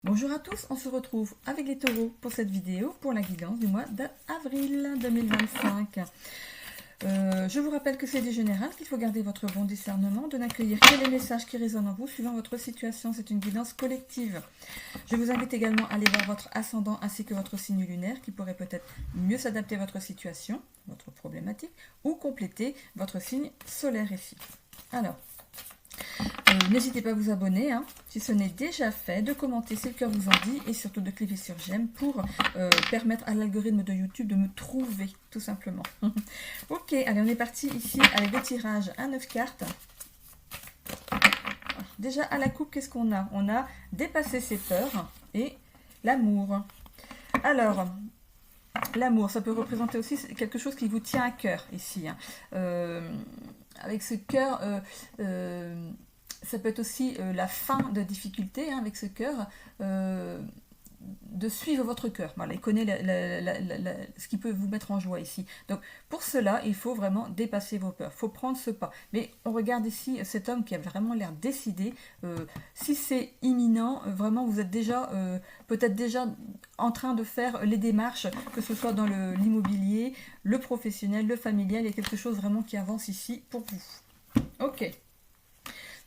Bonjour à tous, on se retrouve avec les taureaux pour cette vidéo pour la guidance du mois d'avril 2025. Je vous rappelle que c'est du général, qu'il faut garder votre bon discernement, de n'accueillir que les messages qui résonnent en vous suivant votre situation. C'est une guidance collective. Je vous invite également à aller voir votre ascendant ainsi que votre signe lunaire qui pourrait peut-être mieux s'adapter à votre situation, votre problématique, ou compléter votre signe solaire ici. Alors, n'hésitez pas à vous abonner, hein, si ce n'est déjà fait, de commenter si le cœur vous en dit et surtout de cliquer sur j'aime pour permettre à l'algorithme de YouTube de me trouver, tout simplement. Ok, allez, on est parti ici avec le tirage à 9 cartes. Déjà à la coupe, qu'est-ce qu'on a? On a dépassé ses peurs et l'amour. Alors, l'amour, ça peut représenter aussi quelque chose qui vous tient à cœur ici. Hein. Avec ce cœur... ça peut être aussi la fin de difficultés, hein, avec ce cœur, de suivre votre cœur. Voilà, il connaît ce qui peut vous mettre en joie ici. Donc, pour cela, il faut vraiment dépasser vos peurs. Il faut prendre ce pas. Mais on regarde ici cet homme qui a vraiment l'air décidé. Si c'est imminent, vraiment, vous êtes déjà, peut-être déjà en train de faire les démarches, que ce soit dans l'immobilier, le professionnel, le familial. Il y a quelque chose vraiment qui avance ici pour vous. Ok.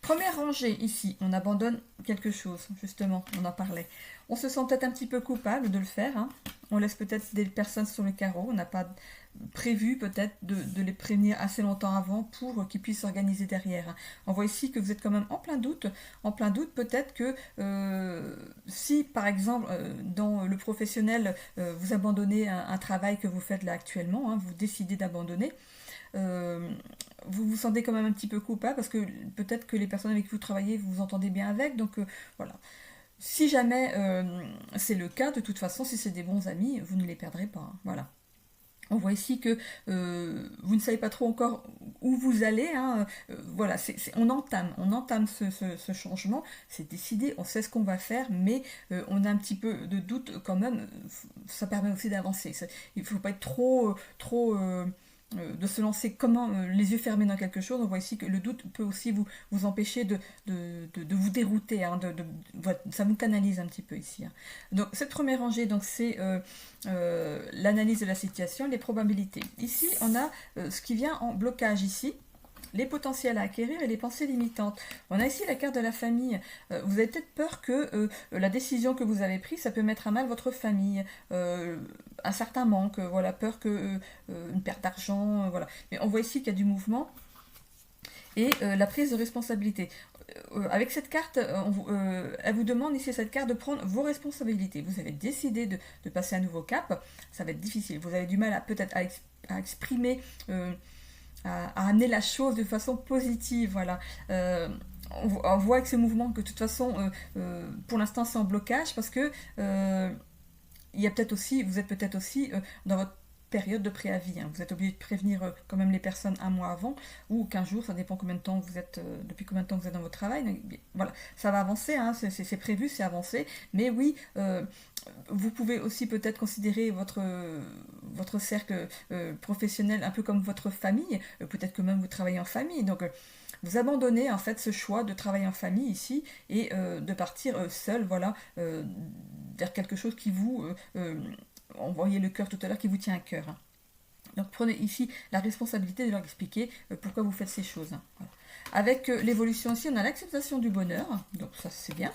Première rangée ici, on abandonne quelque chose, justement, on en parlait. On se sent peut-être un petit peu coupable de le faire, hein. On laisse peut-être des personnes sur le carreau, on n'a pas prévu peut-être de les prévenir assez longtemps avant pour qu'ils puissent s'organiser derrière. On voit ici que vous êtes quand même en plein doute peut-être que si par exemple dans le professionnel vous abandonnez un travail que vous faites là actuellement, hein, vous décidez d'abandonner, vous vous sentez quand même un petit peu coupable parce que peut-être que les personnes avec qui vous travaillez, vous vous entendez bien avec, donc voilà. Si jamais c'est le cas, de toute façon, si c'est des bons amis, vous ne les perdrez pas, hein, voilà. On voit ici que vous ne savez pas trop encore où vous allez, hein, voilà, on entame ce changement, c'est décidé, on sait ce qu'on va faire, mais on a un petit peu de doute quand même, ça permet aussi d'avancer. Il ne faut pas être trop de se lancer les yeux fermés dans quelque chose. On voit ici que le doute peut aussi vous empêcher de vous dérouter, hein, ça vous canalise un petit peu ici. Hein. Donc cette première rangée, c'est l'analyse de la situation, les probabilités. Ici, on a ce qui vient en blocage ici, les potentiels à acquérir et les pensées limitantes. On a ici la carte de la famille. Vous avez peut-être peur que la décision que vous avez prise, ça peut mettre à mal votre famille, un certain manque, voilà, peur que une perte d'argent, voilà. Mais on voit ici qu'il y a du mouvement et la prise de responsabilité. Avec cette carte, elle vous demande ici cette carte de prendre vos responsabilités. Vous avez décidé de passer un nouveau cap, ça va être difficile. Vous avez du mal peut-être à exprimer, à amener la chose de façon positive, voilà. On voit avec ce mouvement que de toute façon, pour l'instant, c'est en blocage parce que il y a peut-être aussi, vous êtes peut-être aussi dans votre période de préavis. Hein. Vous êtes obligé de prévenir quand même les personnes un mois avant ou 15 jours, ça dépend combien de temps vous êtes, depuis combien de temps vous êtes dans votre travail. Donc, voilà, ça va avancer, hein, c'est prévu, c'est avancé. Mais oui, vous pouvez aussi peut-être considérer votre cercle professionnel un peu comme votre famille. Peut-être que même vous travaillez en famille. Donc, vous abandonnez en fait ce choix de travailler en famille ici et de partir seul, voilà, vers quelque chose qui vous... on voyait le cœur tout à l'heure qui vous tient à cœur. Hein. Donc prenez ici la responsabilité de leur expliquer pourquoi vous faites ces choses. Hein. Voilà. Avec l'évolution ici, on a l'acceptation du bonheur, donc ça c'est bien.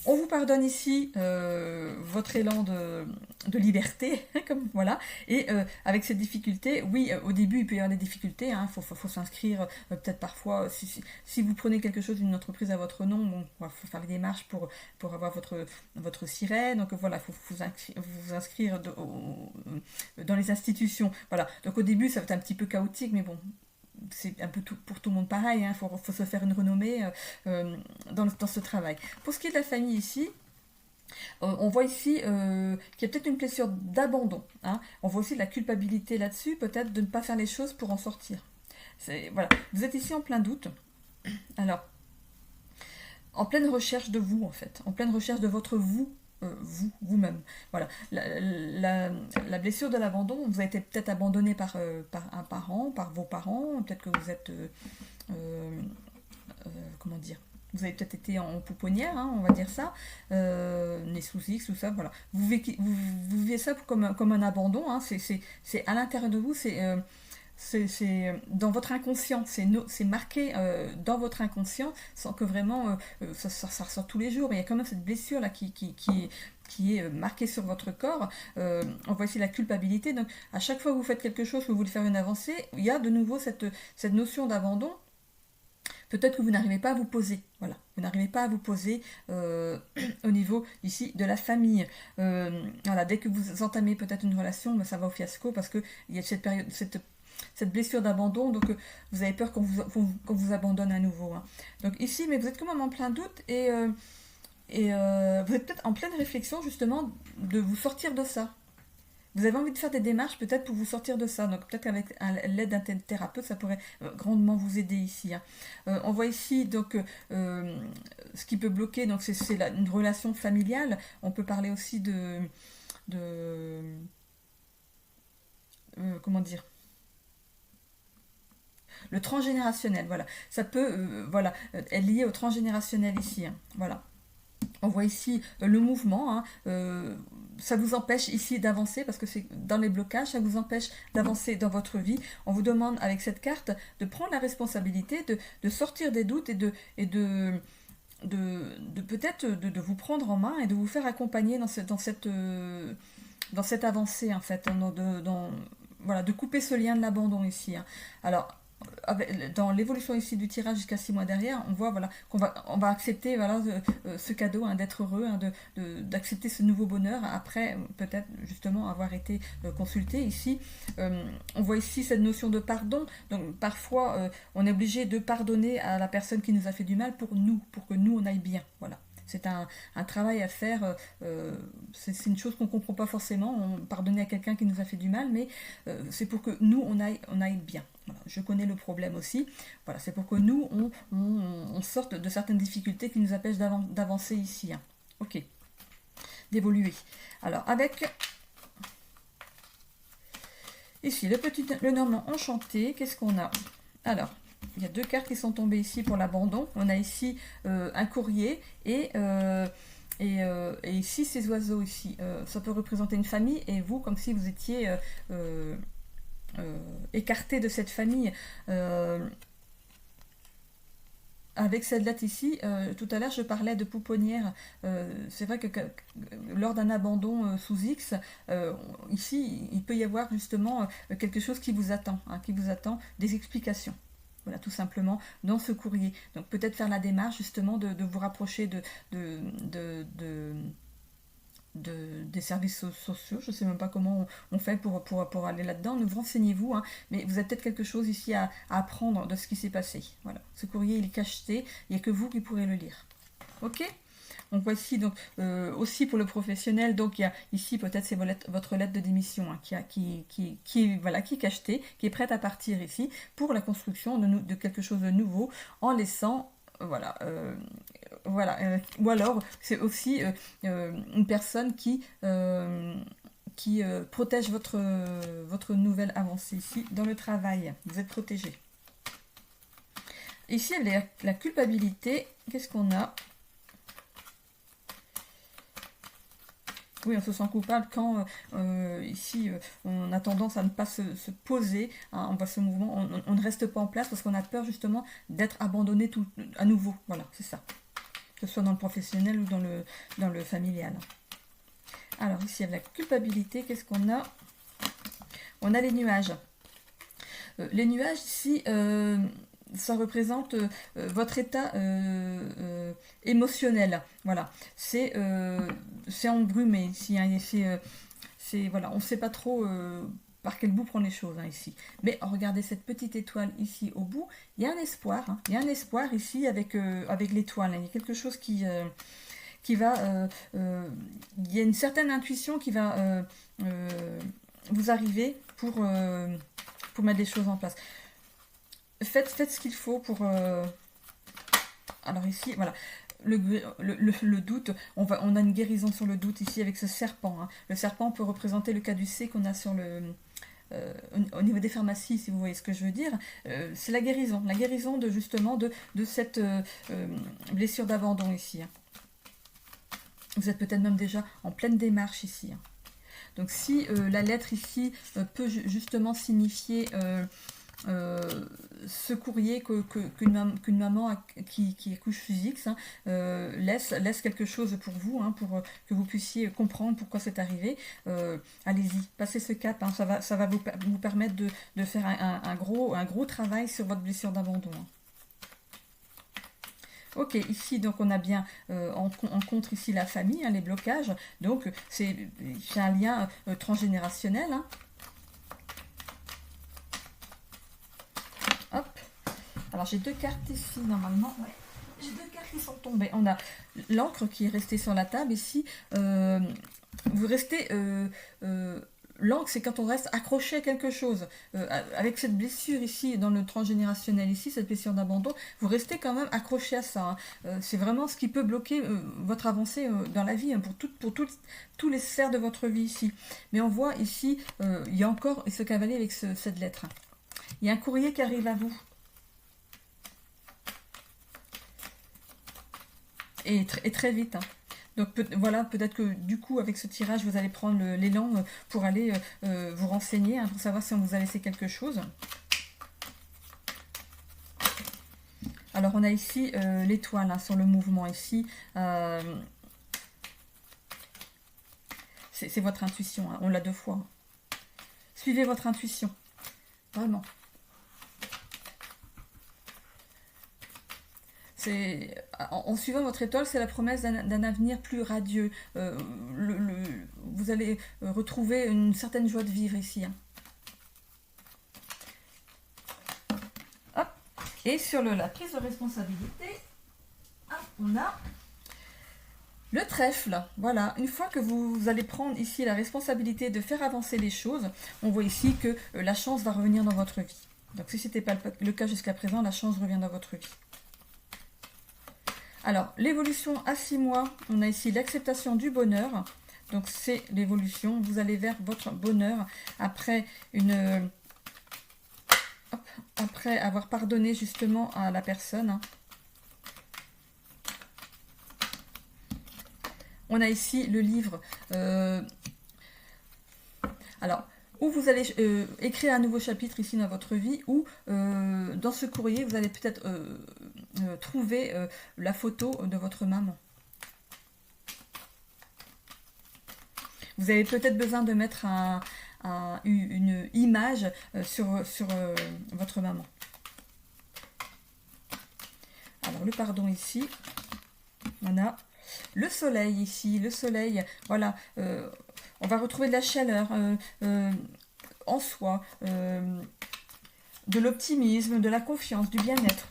On vous pardonne ici votre élan de liberté, comme voilà. Et avec cette difficulté, oui, au début il peut y avoir des difficultés. Il faut s'inscrire, peut-être parfois, si vous prenez quelque chose d'une entreprise à votre nom, bon, il faut faire les démarches pour avoir votre siret. Donc voilà, il faut vous inscrire dans les institutions. Voilà. Donc au début, ça va être un petit peu chaotique, mais bon. C'est un peu pour tout le monde pareil, hein. Faut se faire une renommée dans ce travail. Pour ce qui est de la famille ici, on voit ici qu'il y a peut-être une blessure d'abandon. Hein. On voit aussi de la culpabilité là-dessus, peut-être de ne pas faire les choses pour en sortir. Voilà. Vous êtes ici en plein doute. Alors, en pleine recherche de vous, en fait, en pleine recherche de votre vous-même. Voilà. La blessure de l'abandon, vous avez été peut-être abandonné par un parent, par vos parents, peut-être que vous êtes, comment dire, vous avez peut-être été en pouponnière, hein, on va dire ça, né sous X, tout ça, voilà. Vous vivez ça comme un abandon, hein, c'est à l'intérieur de vous, c'est dans votre inconscient, c'est marqué dans votre inconscient, sans que vraiment ça ressort tous les jours. Il y a quand même cette blessure là qui est marquée sur votre corps. On voit ici la culpabilité. Donc à chaque fois que vous faites quelque chose, que vous voulez faire une avancée, il y a de nouveau cette notion d'abandon. Peut-être que vous n'arrivez pas à vous poser, voilà. Vous n'arrivez pas à vous poser au niveau ici de la famille. Voilà, dès que vous entamez peut-être une relation, ben, ça va au fiasco parce que il y a cette période, cette blessure d'abandon, donc vous avez peur qu'on vous abandonne à nouveau. Hein. Donc ici, mais vous êtes quand même en plein doute et vous êtes peut-être en pleine réflexion justement de vous sortir de ça. Vous avez envie de faire des démarches peut-être pour vous sortir de ça. Donc peut-être qu'avec l'aide d'un thérapeute, ça pourrait grandement vous aider ici. Hein. On voit ici donc ce qui peut bloquer, donc c'est une relation familiale. On peut parler aussi de comment dire, le transgénérationnel. Voilà, ça peut voilà être lié au transgénérationnel ici. Hein. Voilà. On voit ici le mouvement, hein, ça vous empêche ici d'avancer parce que c'est dans les blocages, ça vous empêche d'avancer dans votre vie. On vous demande avec cette carte de prendre la responsabilité, de sortir des doutes et de peut-être de vous prendre en main et de vous faire accompagner dans cette avancée en fait, voilà, de couper ce lien de l'abandon ici. Hein. Alors, dans l'évolution ici du tirage jusqu'à 6 mois derrière, on voit voilà, on va accepter voilà, ce cadeau, hein, d'être heureux, hein, d'accepter ce nouveau bonheur après peut-être justement avoir été consulté ici. On voit ici cette notion de pardon. Donc parfois on est obligé de pardonner à la personne qui nous a fait du mal pour que nous on aille bien. Voilà. C'est un travail à faire, c'est une chose qu'on ne comprend pas forcément, pardonner à quelqu'un qui nous a fait du mal, mais c'est pour que nous, on aille bien. Voilà. Je connais le problème aussi, voilà, c'est pour que nous, on sorte de certaines difficultés qui nous empêchent d'avancer ici. Hein. Ok, d'évoluer. Alors, avec ici, le normand enchanté, qu'est-ce qu'on a? Alors, il y a deux cartes qui sont tombées ici pour l'abandon. On a ici un courrier et ici ces oiseaux ici. Ça peut représenter une famille et vous comme si vous étiez écarté de cette famille. Avec cette date ici, tout à l'heure je parlais de pouponnière. C'est vrai que lors d'un abandon sous X, ici il peut y avoir justement quelque chose qui vous attend, hein, des explications. Voilà, tout simplement, dans ce courrier. Donc peut-être faire la démarche justement de vous rapprocher des services sociaux. Je ne sais même pas comment on fait pour aller là-dedans. Ne vous renseignez-vous, hein, mais vous avez peut-être quelque chose ici à apprendre de ce qui s'est passé. Voilà, ce courrier il est cacheté, il n'y a que vous qui pourrez le lire. Ok ? Donc voici donc aussi pour le professionnel, donc il y a ici peut-être c'est votre lettre de démission hein, qui est cachetée, qui est prête à partir ici pour la construction de quelque chose de nouveau en laissant voilà ou alors c'est aussi une personne qui protège votre nouvelle avancée ici dans le travail. Vous êtes protégé. Ici la culpabilité. Qu'est-ce qu'on a? Oui, on se sent coupable quand ici on a tendance à ne pas se poser, hein, on voit ce mouvement, on ne reste pas en place parce qu'on a peur justement d'être abandonné à nouveau. Voilà, c'est ça. Que ce soit dans le professionnel ou dans le familial. Alors ici, il y a la culpabilité, qu'est-ce qu'on a? On a les nuages. Les nuages ici, ça représente votre état émotionnel. Voilà, c'est embrumé ici. Hein, voilà, on ne sait pas trop par quel bout prendre les choses hein, ici. Mais regardez cette petite étoile ici au bout. Il y a un espoir. Hein, il y a un espoir ici avec l'étoile. Hein, il y a quelque chose qui va... il y a une certaine intuition qui va vous arriver pour mettre des choses en place. Faites ce qu'il faut pour... Alors ici, voilà, le doute, on a une guérison sur le doute ici avec ce serpent. Hein. Le serpent peut représenter le caducée qu'on a sur au niveau des pharmacies, si vous voyez ce que je veux dire, c'est la guérison de justement de cette blessure d'abandon ici. Hein. Vous êtes peut-être même déjà en pleine démarche ici. Hein. Donc si la lettre ici peut justement signifier ce courrier qu'une maman qui accouche sous X hein, laisse quelque chose pour vous, hein, pour que vous puissiez comprendre pourquoi c'est arrivé. Allez-y, passez ce cap, hein, ça va vous permettre de faire un gros travail sur votre blessure d'abandon. Hein. Ok, ici donc on a bien en contre ici la famille, hein, les blocages, donc c'est un lien transgénérationnel. Hein. Hop, alors j'ai deux cartes ici normalement, ouais. J'ai deux cartes qui sont tombées. On a l'encre qui est restée sur la table ici, vous restez... L'encre, c'est quand on reste accroché à quelque chose. Avec cette blessure ici, dans le transgénérationnel ici, cette blessure d'abandon, vous restez quand même accroché à ça. Hein. C'est vraiment ce qui peut bloquer votre avancée dans la vie, hein, pour tous les sphères de votre vie ici. Mais on voit ici, il y a encore ce cavalier avec cette lettre. Il y a un courrier qui arrive à vous. Et très vite. Hein. Donc voilà, peut-être que du coup, avec ce tirage, vous allez prendre l'élan pour aller vous renseigner, hein, pour savoir si on vous a laissé quelque chose. Alors, on a ici l'étoile hein, sur le mouvement ici. C'est votre intuition, hein, on l'a 2 fois. Suivez votre intuition, vraiment. En suivant votre étoile, c'est la promesse d'un avenir plus radieux. Vous allez retrouver une certaine joie de vivre ici. Hein. Hop. Et sur la prise de responsabilité, hop, on a le trèfle. Voilà, une fois que vous allez prendre ici la responsabilité de faire avancer les choses, on voit ici que la chance va revenir dans votre vie. Donc si ce n'était pas le cas jusqu'à présent, la chance revient dans votre vie. Alors, l'évolution à 6 mois, on a ici l'acceptation du bonheur. Donc, c'est l'évolution. Vous allez vers votre bonheur après après avoir pardonné justement à la personne. On a ici le livre. Alors, ou vous allez écrire un nouveau chapitre ici dans votre vie, ou dans ce courrier, vous allez peut-être trouver la photo de votre maman. Vous avez peut-être besoin de mettre une image sur votre maman. Alors, le pardon ici, on a le soleil ici, le soleil, voilà, on va retrouver de la chaleur en soi, de l'optimisme, de la confiance, du bien-être.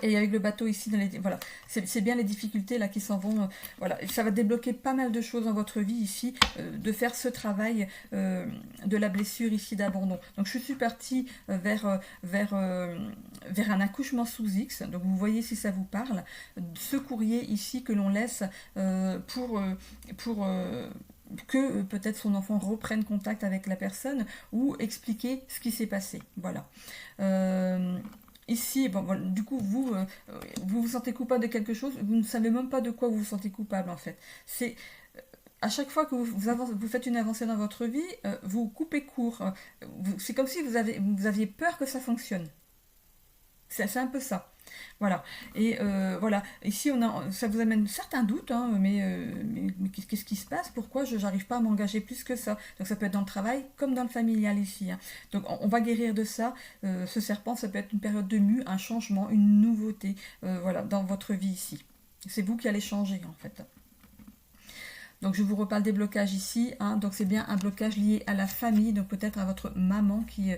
Et avec le bateau ici, voilà, c'est bien les difficultés là qui s'en vont. Voilà, ça va débloquer pas mal de choses dans votre vie ici, de faire ce travail de la blessure ici d'abandon. Donc je suis partie vers un accouchement sous X. Donc vous voyez si ça vous parle. Ce courrier ici que l'on laisse pour que peut-être son enfant reprenne contact avec la personne ou expliquer ce qui s'est passé. Voilà. Ici, bon, du coup, vous sentez coupable de quelque chose, vous ne savez même pas de quoi vous vous sentez coupable en fait. C'est à chaque fois que vous faites une avancée dans votre vie, vous coupez court. C'est comme si vous aviez peur que ça fonctionne. C'est un peu ça. Voilà. Et voilà. Ici, ça vous amène certains doutes, hein, mais qu'est-ce qui se passe? Pourquoi je n'arrive pas à m'engager plus que ça? Donc ça peut être dans le travail comme dans le familial ici. Hein. Donc on va guérir de ça. Ce serpent, ça peut être une période de mue, un changement, une nouveauté, voilà, dans votre vie ici. C'est vous qui allez changer en fait. Donc je vous reparle des blocages ici, hein. Donc c'est bien un blocage lié à la famille, donc peut-être à votre maman qui a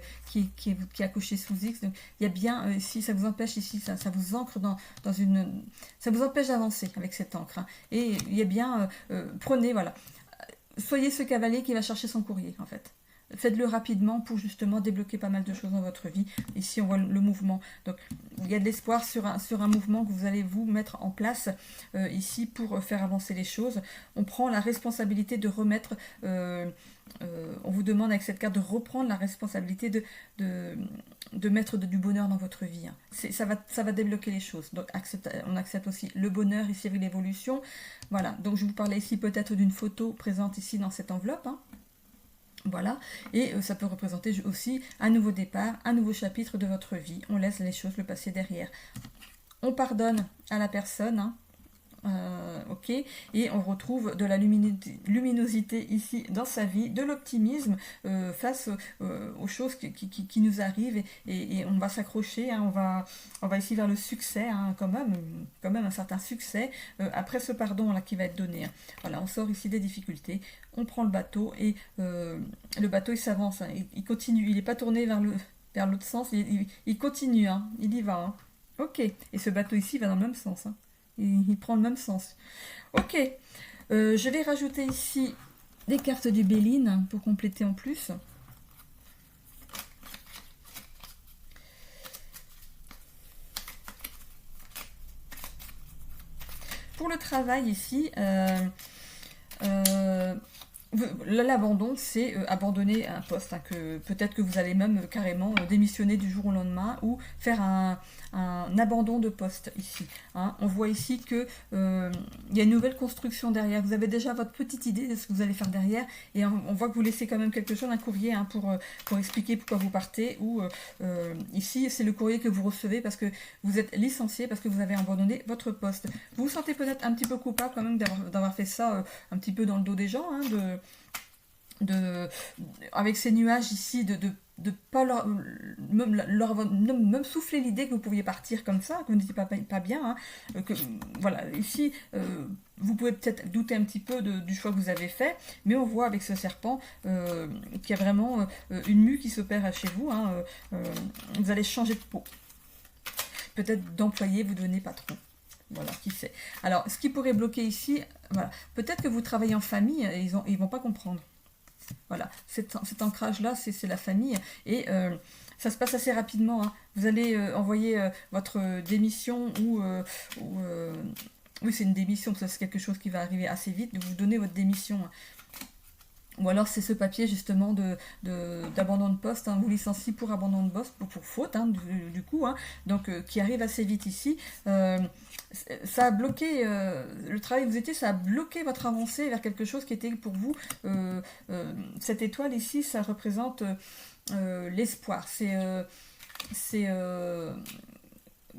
accouché sous X. Donc il y a bien ici, ça vous empêche ici, ça vous ancre dans une... Ça vous empêche d'avancer avec cette encre. Hein. Et il y a bien, prenez, voilà, soyez ce cavalier qui va chercher son courrier en fait. faites-le rapidement pour justement débloquer pas mal de choses dans votre vie. Ici, on voit le mouvement. Donc, il y a de l'espoir sur un mouvement que vous allez vous mettre en place ici pour faire avancer les choses. On prend la responsabilité de remettre... on vous demande avec cette carte de reprendre la responsabilité de mettre du bonheur dans votre vie. Ça va débloquer les choses. Donc on accepte aussi le bonheur ici avec l'évolution. Voilà, donc je vous parlais ici peut-être d'une photo présente ici dans cette enveloppe. Voilà, et ça peut représenter aussi un nouveau départ, un nouveau chapitre de votre vie. On laisse les choses, le passé derrière. On pardonne à la personne, ok, et on retrouve de la luminosité ici dans sa vie, de l'optimisme face aux choses qui nous arrivent, et on va s'accrocher, on va ici vers le succès, quand même un certain succès après ce pardon là qui va être donné. Voilà, on sort ici des difficultés, on prend le bateau, et le bateau il s'avance, il continue, il n'est pas tourné vers l'autre sens, il continue, il y va. Ok, et ce bateau ici va dans le même sens. Il prend le même sens. Ok, je vais rajouter ici des cartes du Béline pour compléter en plus. Pour le travail ici, l'abandon, c'est abandonner un poste, que peut-être que vous allez même carrément démissionner du jour au lendemain, ou faire un abandon de poste ici. On voit ici que il y a une nouvelle construction derrière. Vous avez déjà votre petite idée de ce que vous allez faire derrière, et on voit que vous laissez quand même quelque chose, un courrier pour expliquer pourquoi vous partez, ou ici c'est le courrier que vous recevez parce que vous êtes licencié, parce que vous avez abandonné votre poste. Vous vous sentez peut-être un petit peu coupable quand même d'avoir fait ça un petit peu dans le dos des gens, avec ces nuages ici, de pas même souffler l'idée que vous pouviez partir comme ça, que vous n'étiez pas bien, voilà, ici vous pouvez peut-être douter un petit peu du choix que vous avez fait, mais on voit avec ce serpent qu'il y a vraiment une mue qui s'opère chez vous, vous allez changer de peau, peut-être d'employé, vous devenez patron. Voilà, qui sait. Alors, ce qui pourrait bloquer ici, voilà, peut-être que vous travaillez en famille et ils vont pas comprendre. Voilà, cet ancrage-là, c'est la famille, et ça se passe assez rapidement. Vous allez envoyer votre démission, oui, c'est une démission, parce que c'est quelque chose qui va arriver assez vite, vous donnez votre démission. Ou alors c'est ce papier justement d'abandon de poste, vous licenciez pour abandon de poste, pour faute du coup, donc qui arrive assez vite ici. Ça a bloqué le travail que vous étiez, ça a bloqué votre avancée vers quelque chose qui était pour vous. Cette étoile ici, ça représente l'espoir. C'est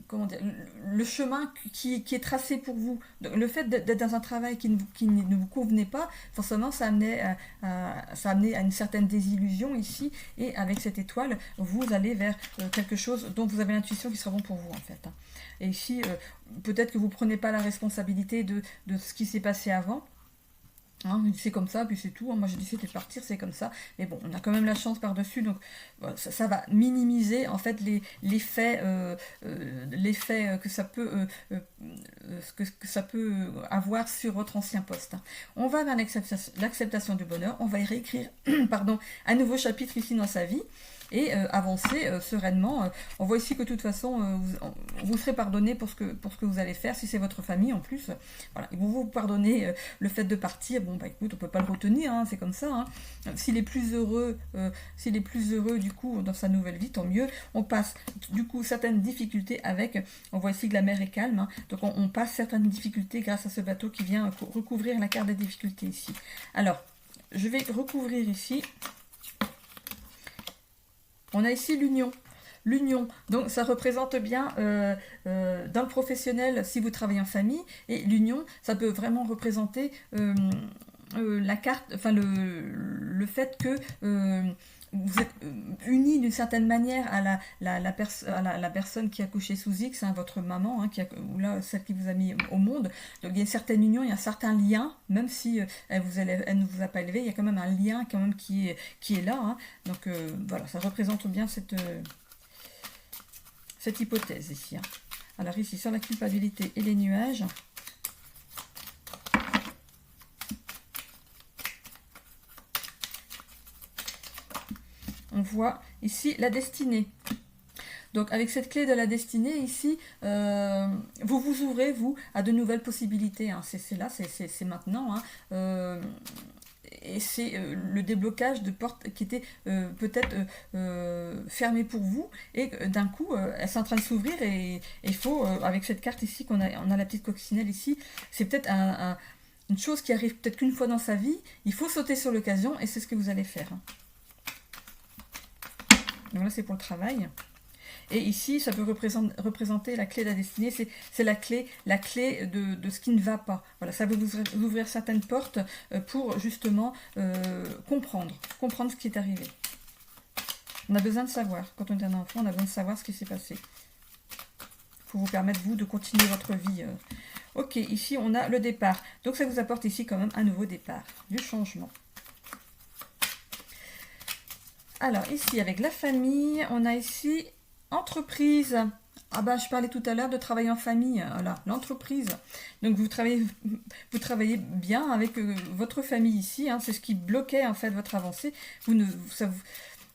comment dire, le chemin qui est tracé pour vous. Donc, le fait d'être dans un travail qui ne vous convenait pas, forcément ça amenait à une certaine désillusion ici, et avec cette étoile, vous allez vers quelque chose dont vous avez l'intuition qui sera bon pour vous en fait. Et ici, peut-être que vous ne prenez pas la responsabilité de ce qui s'est passé avant. C'est comme ça, puis c'est tout. Moi j'ai décidé de partir, c'est comme ça. Mais bon, on a quand même la chance par-dessus, donc ça va minimiser en fait l'effet que ça peut avoir sur votre ancien poste. On va vers l'acceptation du bonheur. On va y réécrire un nouveau chapitre ici dans sa vie, et avancer sereinement. On voit ici que de toute façon, vous serez pardonné pour ce que vous allez faire, si c'est votre famille en plus. Voilà, ils vont vous pardonner le fait de partir. Bon, écoute, on peut pas le retenir, c'est comme ça. S'il est plus heureux, du coup, dans sa nouvelle vie, tant mieux. On passe, du coup, certaines difficultés avec. On voit ici que la mer est calme, donc on passe certaines difficultés grâce à ce bateau qui vient recouvrir la carte des difficultés ici. Alors, je vais recouvrir ici. On a ici l'union. L'union, donc ça représente bien dans le professionnel si vous travaillez en famille, et l'union, ça peut vraiment représenter la carte, enfin le fait que vous êtes unis d'une certaine manière à la personne qui a couché sous X, votre maman, ou là, celle qui vous a mis au monde. Donc il y a une certaine union, il y a un certain lien, même si elle ne vous a pas élevé, il y a quand même un lien quand même qui est là. Donc voilà, ça représente bien cette hypothèse ici. Alors ici, sur la culpabilité et les nuages, voit ici la destinée. Donc avec cette clé de la destinée ici, vous vous ouvrez, vous, à de nouvelles possibilités. Hein. C'est là, c'est maintenant. Hein. Et c'est le déblocage de portes qui étaient peut-être fermées pour vous. Et d'un coup, elles sont en train de s'ouvrir. Et il faut, avec cette carte ici, on a la petite coccinelle ici, c'est peut-être une chose qui arrive peut-être qu'une fois dans sa vie. Il faut sauter sur l'occasion et c'est ce que vous allez faire. Hein. Donc là, c'est pour le travail. Et ici, ça peut représenter la clé de la destinée, c'est la clé de ce qui ne va pas. Voilà, ça va vous ouvrir certaines portes pour justement comprendre ce qui est arrivé. On a besoin de savoir, quand on est un enfant, on a besoin de savoir ce qui s'est passé. Pour vous permettre, vous, de continuer votre vie. Ok, ici, on a le départ. Donc, ça vous apporte ici quand même un nouveau départ, du changement. Alors, ici, avec la famille, on a ici... entreprise. Ah bah, je parlais tout à l'heure de travail en famille. Voilà, l'entreprise. Donc vous travaillez bien avec votre famille ici. Hein, c'est ce qui bloquait en fait votre avancée.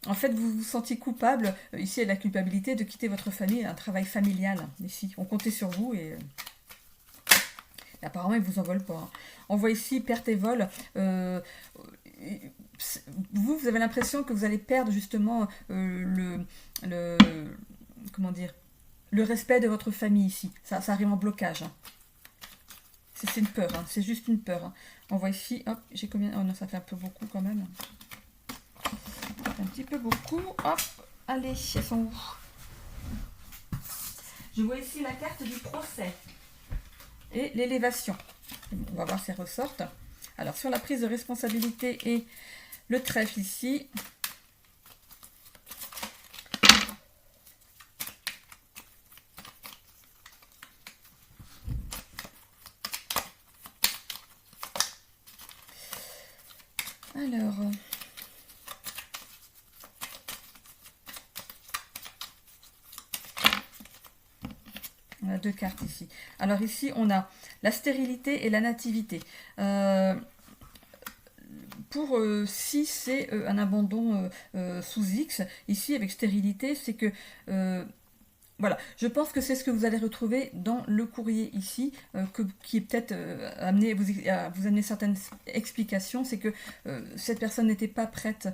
En fait, vous vous sentiez coupable. Ici, il y a la culpabilité de quitter votre famille, un travail familial. Ici, on comptait sur vous et apparemment, ils vous en veulent pas. Hein. On voit ici perte et vol. Vous avez l'impression que vous allez perdre justement comment dire, le respect de votre famille ici. Ça arrive en blocage. Hein. C'est une peur, hein. C'est juste une peur. Hein. On voit ici, hop, j'ai combien? Oh non, ça fait un peu beaucoup quand même. Un petit peu beaucoup. Hop, allez, elles sont où? Je vois ici la carte du procès et l'élévation. On va voir si elles ressortent. Alors, sur la prise de responsabilité et le trèfle ici. Alors, on a deux cartes ici. Alors ici, on a la stérilité et la nativité. Si c'est un abandon sous X, ici avec stérilité, c'est que... voilà, je pense que c'est ce que vous allez retrouver dans le courrier ici, qui est peut-être amené à vous amener certaines explications. C'est que cette personne n'était pas prête.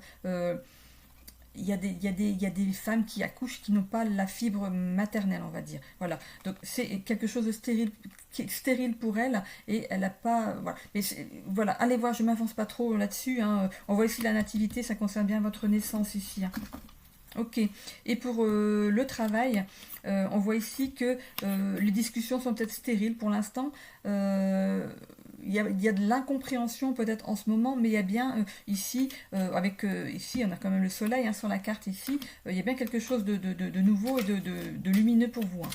Il y a des femmes qui accouchent qui n'ont pas la fibre maternelle, on va dire. Voilà, donc c'est quelque chose de stérile, qui est stérile pour elle, et elle n'a pas... Voilà, mais voilà, allez voir, je ne m'avance pas trop là-dessus. Hein. On voit ici la nativité, ça concerne bien votre naissance ici. Hein. Ok, et pour le travail, on voit ici que les discussions sont peut-être stériles pour l'instant. Il y a de l'incompréhension peut-être en ce moment, mais il y a bien ici, ici on a quand même le soleil hein, sur la carte ici, il y a bien quelque chose de nouveau et de lumineux pour vous. Hein.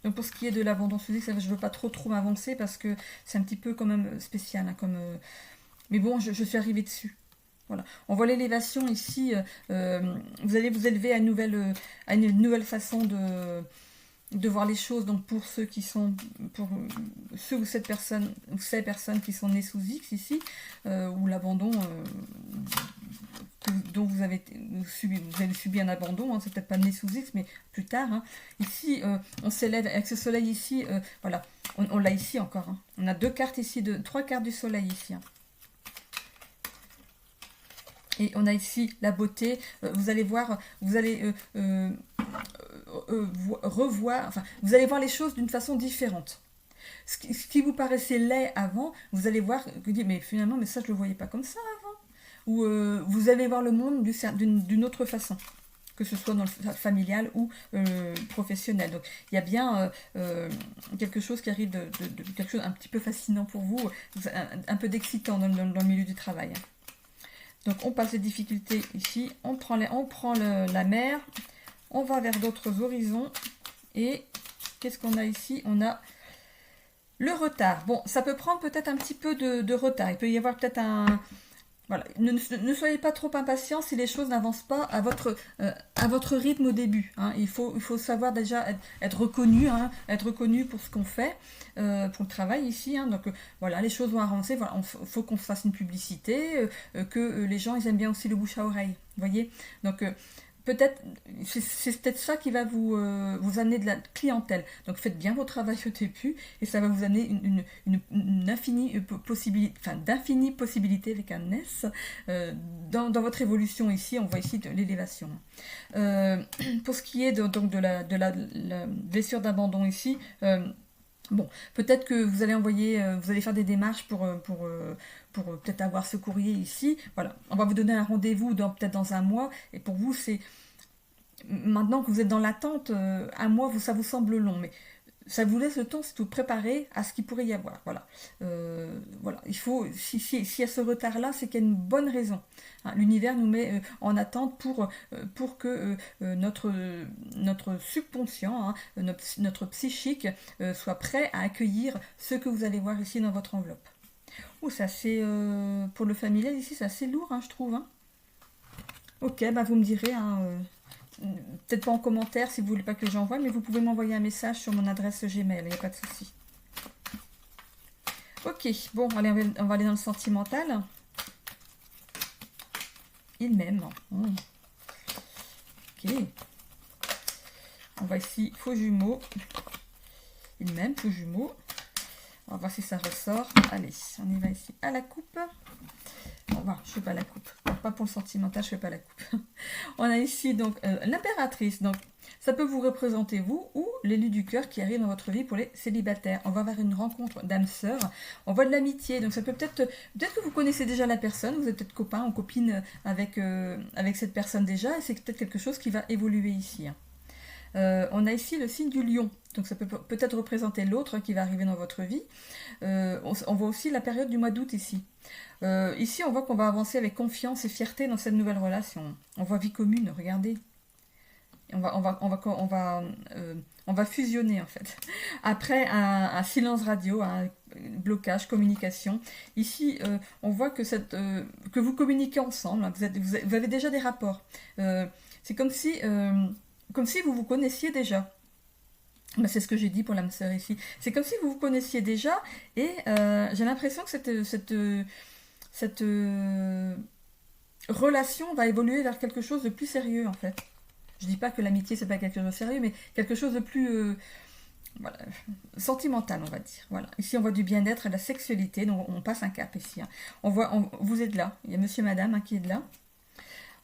Donc pour ce qui est de l'abandon physique, je ne veux pas trop m'avancer parce que c'est un petit peu quand même spécial. Hein, mais bon, je suis arrivée dessus. Voilà. On voit l'élévation ici. Vous allez vous élever à une nouvelle façon de voir les choses. Donc pour ceux qui sont, pour ceux ou ces personnes qui sont nées sous X ici, ou l'abandon dont vous avez subi un abandon. Hein, c'est peut-être pas né sous X, mais plus tard. Hein. Ici, on s'élève avec ce soleil ici. Voilà, on l'a ici encore. Hein. On a deux cartes ici, trois cartes du soleil ici. Hein. Et on a ici la beauté. Vous allez voir, vous allez revoir, enfin, vous allez voir les choses d'une façon différente. Ce qui vous paraissait laid avant, vous allez voir, mais finalement, mais ça, je ne le voyais pas comme ça avant. Ou vous allez voir le monde d'une autre façon, que ce soit dans le familial ou professionnel. Donc, il y a bien quelque chose qui arrive, quelque chose un petit peu fascinant pour vous, un peu d'excitant dans le milieu du travail. Donc on passe les difficultés ici, on prend la mer, on va vers d'autres horizons, et qu'est-ce qu'on a ici? On a le retard. Bon, ça peut prendre peut-être un petit peu de retard, il peut y avoir peut-être Voilà, ne soyez pas trop impatient si les choses n'avancent pas à votre rythme au début. Hein. Il faut savoir déjà être reconnu, hein, être reconnu pour ce qu'on fait, pour le travail ici. Hein. Donc voilà, les choses vont avancer. Voilà, faut qu'on fasse une publicité, que les gens ils aiment bien aussi le bouche à oreille. Vous voyez. Donc peut-être, c'est peut-être ça qui va vous amener de la clientèle. Donc faites bien votre travail au début et ça va vous amener une infinie possibilité, enfin d'infinies possibilités avec un S dans votre évolution ici. On voit ici de l'élévation. Pour ce qui est donc de la blessure d'abandon ici. Bon, peut-être que vous allez vous allez faire des démarches pour peut-être avoir ce courrier ici. Voilà, on va vous donner un rendez-vous peut-être dans un mois. Et pour vous, c'est maintenant que vous êtes dans l'attente, un mois, ça vous semble long, mais ça vous laisse le temps si vous préparez à ce qu'il pourrait y avoir. Voilà. Voilà. Il faut, s'il y a ce retard-là, c'est qu'il y a une bonne raison. Hein, l'univers nous met en attente pour que notre subconscient, hein, notre psychique, soit prêt à accueillir ce que vous allez voir ici dans votre enveloppe. Oh, c'est assez, pour le familial ici, c'est assez lourd, hein, je trouve. Hein. Ok, bah vous me direz. Hein, peut-être pas en commentaire si vous voulez pas que les gens voient, mais vous pouvez m'envoyer un message sur mon adresse Gmail, il n'y a pas de souci. Ok, bon, allez, on va aller dans le sentimental. Il m'aime. Ok. On va ici, faux jumeaux. Il m'aime, faux jumeaux. On va voir si ça ressort. Allez, on y va ici à la coupe. Bon, voilà, je fais pas la coupe. Pas pour le sentimental, je fais pas la coupe. On a ici donc l'impératrice. Donc, ça peut vous représenter vous ou l'élu du cœur qui arrive dans votre vie pour les célibataires. On va avoir une rencontre d'âme sœur. On voit de l'amitié. Donc, ça peut peut-être que vous connaissez déjà la personne. Vous êtes peut-être copain ou copine avec cette personne déjà. Et c'est peut-être quelque chose qui va évoluer ici. Hein. On a ici le signe du lion, donc ça peut peut-être représenter l'autre qui va arriver dans votre vie. On voit aussi la période du mois d'août ici. Ici, on voit qu'on va avancer avec confiance et fierté dans cette nouvelle relation. On voit vie commune, regardez. On va fusionner en fait. Après un silence radio, un blocage, communication. Ici, on voit que vous communiquez ensemble. Vous avez déjà des rapports. C'est comme si vous vous connaissiez déjà. Ben, c'est ce que j'ai dit pour l'âme sœur ici. C'est comme si vous vous connaissiez déjà et j'ai l'impression que cette relation va évoluer vers quelque chose de plus sérieux en fait. Je dis pas que l'amitié c'est pas quelque chose de sérieux, mais quelque chose de plus voilà, sentimental on va dire. Voilà. Ici on voit du bien-être et de la sexualité, donc on passe un cap ici. Hein. Vous êtes là, il y a monsieur madame hein, qui est là.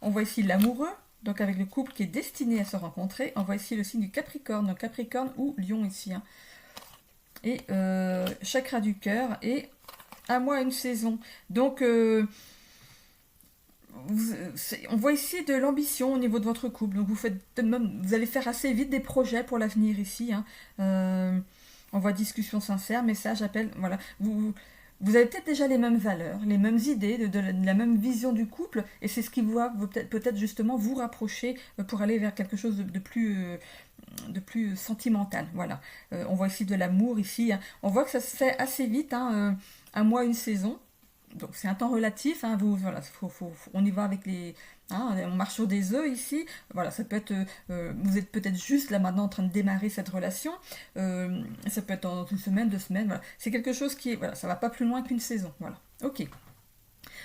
On voit ici l'amoureux. Donc avec le couple qui est destiné à se rencontrer, on voit ici le signe du Capricorne, donc Capricorne ou Lion ici. Hein. Et chakra du cœur et un mois, une saison. Donc on voit ici de l'ambition au niveau de votre couple. Donc vous allez faire assez vite des projets pour l'avenir ici. Hein. On voit discussion sincère, message, appel. Voilà. Vous avez peut-être déjà les mêmes valeurs, les mêmes idées, de la même vision du couple, et c'est ce qui va peut-être justement vous rapprocher pour aller vers quelque chose de plus sentimental. Voilà. On voit ici de l'amour, ici. Hein. On voit que ça se fait assez vite, hein, un mois, une saison. Donc c'est un temps relatif, hein, voilà, on y va avec on marche sur des œufs ici. Voilà, ça peut être, vous êtes peut-être juste là maintenant en train de démarrer cette relation. Ça peut être dans une semaine, 2 semaines. Voilà, c'est quelque chose voilà, ça va pas plus loin qu'une saison. Voilà, ok.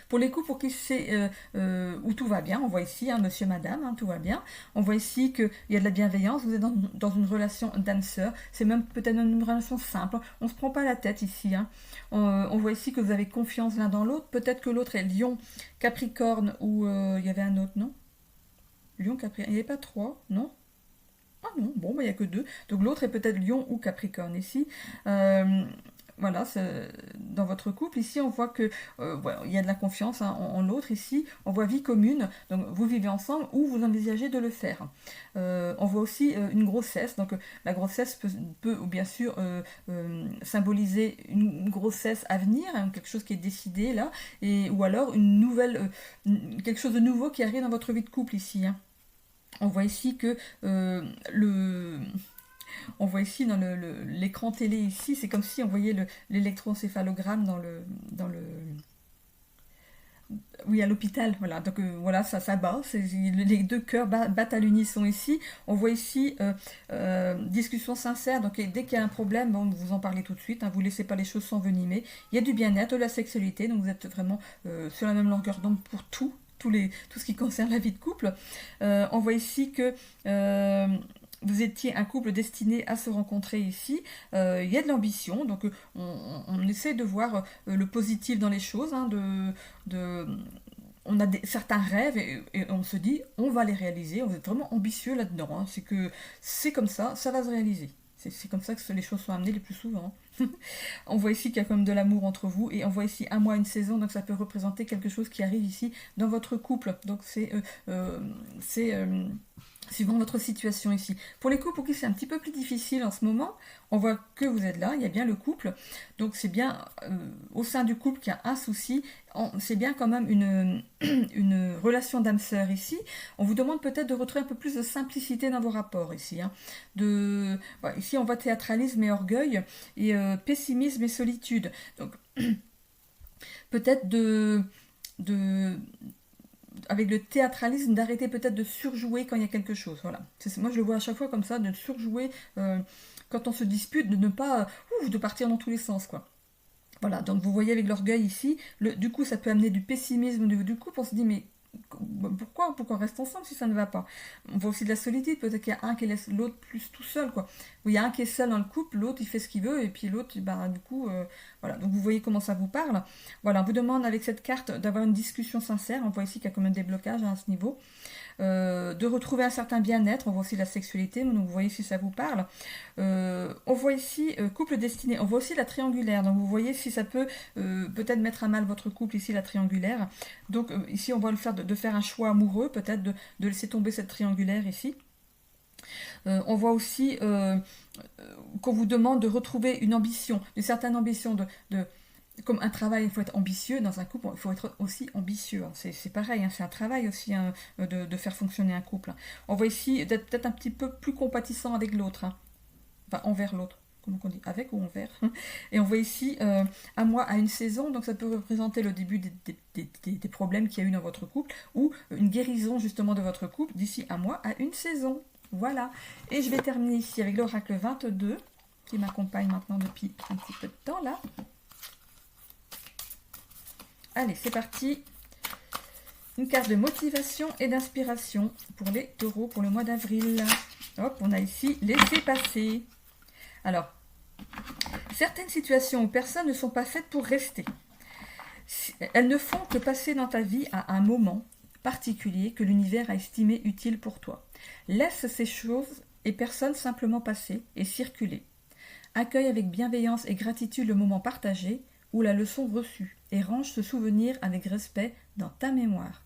Pour les couples pour qui c'est où tout va bien, on voit ici, hein, monsieur, madame, hein, tout va bien. On voit ici qu'il y a de la bienveillance, vous êtes dans une relation d'âme-sœur, c'est même peut-être une relation simple, on ne se prend pas la tête ici. Hein. On voit ici que vous avez confiance l'un dans l'autre, peut-être que l'autre est Lion, Capricorne, ou il y avait un autre, non? Lion, Capricorne, il n'y avait pas 3, non? Ah non, bon, il n'y a que 2. Donc l'autre est peut-être Lion ou Capricorne ici. Voilà, dans votre couple, ici on voit que voilà, il y a de la confiance hein, en l'autre, ici on voit vie commune, donc vous vivez ensemble ou vous envisagez de le faire. On voit aussi une grossesse, donc la grossesse peut bien sûr symboliser une grossesse à venir, hein, quelque chose qui est décidé là, ou alors quelque chose de nouveau qui arrive dans votre vie de couple ici. Hein. On voit ici que on voit ici dans l'écran télé ici, c'est comme si on voyait l'électroencéphalogramme Oui, à l'hôpital, voilà. Donc voilà, ça bat. Les deux cœurs battent à l'unisson ici. On voit ici discussion sincère. Donc dès qu'il y a un problème, bon, vous en parlez tout de suite. Hein, vous ne laissez pas les choses s'envenimer. Il y a du bien-être, de la sexualité. Donc vous êtes vraiment sur la même longueur d'onde pour tout. Tout ce qui concerne la vie de couple. On voit ici que vous étiez un couple destiné à se rencontrer ici. Il y a de l'ambition, donc on essaie de voir le positif dans les choses. Hein, on a certains rêves et on se dit on va les réaliser. On est vraiment ambitieux là-dedans. Hein, c'est que c'est comme ça va se réaliser. C'est comme ça que les choses sont amenées le plus souvent. On voit ici qu'il y a quand même de l'amour entre vous et on voit ici un mois, une saison, donc ça peut représenter quelque chose qui arrive ici dans votre couple. Donc c'est suivant votre situation ici. Pour les couples, ok, c'est un petit peu plus difficile en ce moment. On voit que vous êtes là, il y a bien le couple. Donc c'est bien au sein du couple qu'il y a un souci. C'est bien quand même une relation d'âme-sœur ici. On vous demande peut-être de retrouver un peu plus de simplicité dans vos rapports ici. Hein. Voilà, ici on voit théâtralisme et orgueil et pessimisme et solitude. Donc peut-être avec le théâtralisme, d'arrêter peut-être de surjouer quand il y a quelque chose. Voilà. Moi, je le vois à chaque fois comme ça, de surjouer quand on se dispute, de ne pas... de partir dans tous les sens, quoi. Voilà, donc vous voyez avec l'orgueil ici, du coup, ça peut amener du pessimisme du couple. On se dit, mais pourquoi on reste ensemble si ça ne va pas? On voit aussi de la solitude, peut-être qu'il y a un qui laisse l'autre plus tout seul, quoi. Il y a un qui est seul dans le couple, l'autre il fait ce qu'il veut, et puis l'autre, du coup, voilà. Donc vous voyez comment ça vous parle. Voilà, on vous demande avec cette carte d'avoir une discussion sincère. On voit ici qu'il y a quand même des blocages à ce niveau. De retrouver un certain bien-être. On voit aussi la sexualité, donc vous voyez si ça vous parle. On voit ici couple destiné. On voit aussi la triangulaire, donc vous voyez si ça peut peut-être mettre à mal votre couple ici, la triangulaire. Donc ici on va le faire de faire un choix amoureux, peut-être de laisser tomber cette triangulaire ici. On voit aussi qu'on vous demande de retrouver une ambition, une certaine ambition comme un travail, il faut être ambitieux dans un couple, il faut être aussi ambitieux. Hein. C'est pareil, hein, c'est un travail aussi hein, de faire fonctionner un couple. On voit ici d'être peut-être un petit peu plus compatissant avec l'autre, hein. Enfin envers l'autre, comment on dit, avec ou envers. Et on voit ici un mois à une saison, donc ça peut représenter le début des problèmes qu'il y a eu dans votre couple ou une guérison justement de votre couple d'ici un mois à une saison. Voilà. Et je vais terminer ici avec l'oracle 22 qui m'accompagne maintenant depuis un petit peu de temps là. Allez, c'est parti. Une carte de motivation et d'inspiration pour les taureaux pour le mois d'avril. Hop, on a ici laisser passer. Alors, certaines situations ou personnes ne sont pas faites pour rester. Elles ne font que passer dans ta vie à un moment particulier que l'univers a estimé utile pour toi. Laisse ces choses et personnes simplement passer et circuler. Accueille avec bienveillance et gratitude le moment partagé ou la leçon reçue et range ce souvenir avec respect dans ta mémoire.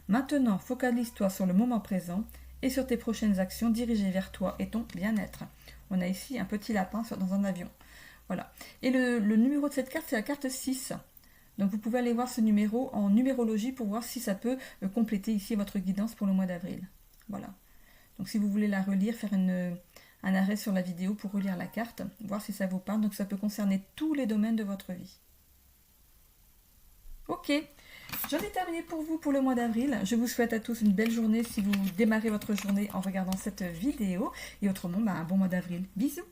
Maintenant, focalise-toi sur le moment présent et sur tes prochaines actions dirigées vers toi et ton bien-être. On a ici un petit lapin dans un avion. Voilà. Et le numéro de cette carte, c'est la carte 6. Donc vous pouvez aller voir ce numéro en numérologie pour voir si ça peut compléter ici votre guidance pour le mois d'avril. Voilà. Donc si vous voulez la relire, faire un arrêt sur la vidéo pour relire la carte, voir si ça vous parle. Donc ça peut concerner tous les domaines de votre vie. Ok, j'en ai terminé pour vous pour le mois d'avril. Je vous souhaite à tous une belle journée si vous démarrez votre journée en regardant cette vidéo. Et autrement, un bon mois d'avril. Bisous!